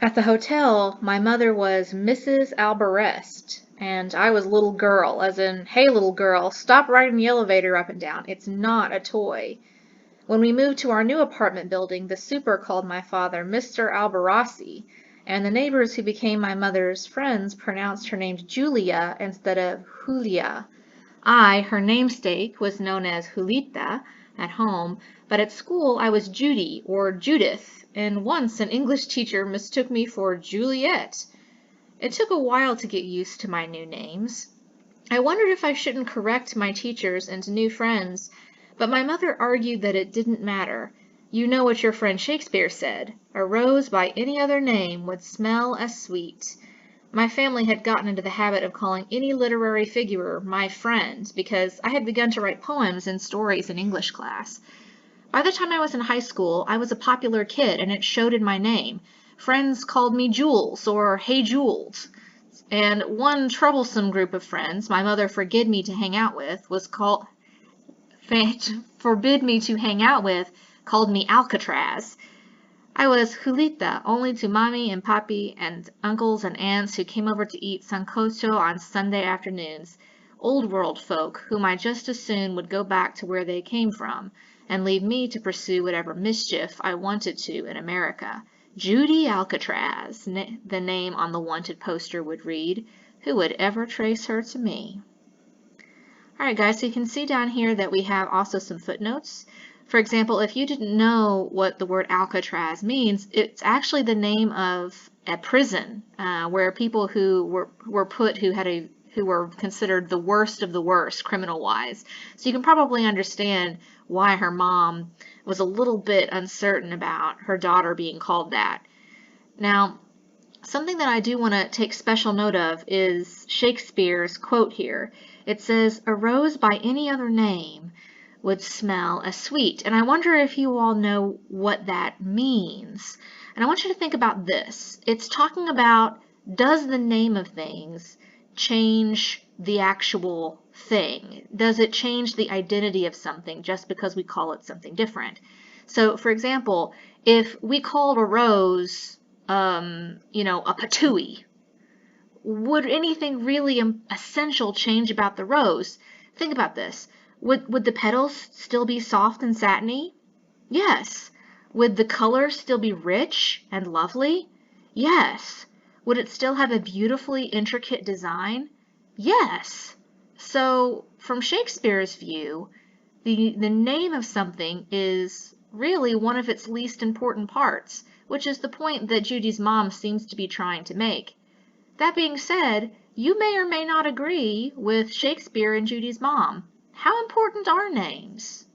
At the hotel, my mother was Mrs. Alvarez, and I was little girl, as in, hey little girl, stop riding the elevator up and down. It's not a toy. When we moved to our new apartment building, the super called my father Mr. Albarrasi, and the neighbors who became my mother's friends pronounced her name Julia instead of Julia. I, her namesake, was known as Julita at home, but at school I was Judy or Judith, and once an English teacher mistook me for Juliet. It took a while to get used to my new names. I wondered if I shouldn't correct my teachers and new friends, but my mother argued that it didn't matter. You know what your friend Shakespeare said, "A rose by any other name would smell as sweet." My family had gotten into the habit of calling any literary figure my friend because I had begun to write poems and stories in English class. By the time I was in high school, I was a popular kid and it showed in my name. Friends called me Jules or Hey Jules. And one troublesome group of friends my mother forbid me to hang out with called me Alcatraz. I was Julita only to mommy and papi and uncles and aunts who came over to eat sancocho on Sunday afternoons, old world folk whom I just as soon would go back to where they came from and leave me to pursue whatever mischief I wanted to in America. Judy Alcatraz, the name on the wanted poster would read. Who would ever trace her to me? Alright guys, so you can see down here that we have also some footnotes. For example, if you didn't know what the word Alcatraz means, it's actually the name of a prison where people who were put who were considered the worst of the worst criminal-wise. So you can probably understand why her mom was a little bit uncertain about her daughter being called that. Now, something that I do want to take special note of is Shakespeare's quote here. It says, "A rose by any other name would smell as sweet." And I wonder if you all know what that means. And I want you to think about this. It's talking about, does the name of things change the actual thing? Does it change the identity of something just because we call it something different? So, for example, if we called a rose a patooey, would anything really essential change about the rose? Think about this. Would the petals still be soft and satiny? Yes. Would the color still be rich and lovely? Yes. Would it still have a beautifully intricate design? Yes. So, from Shakespeare's view, the name of something is really one of its least important parts, which is the point that Judy's mom seems to be trying to make. That being said, you may or may not agree with Shakespeare and Judy's mom. How important are names?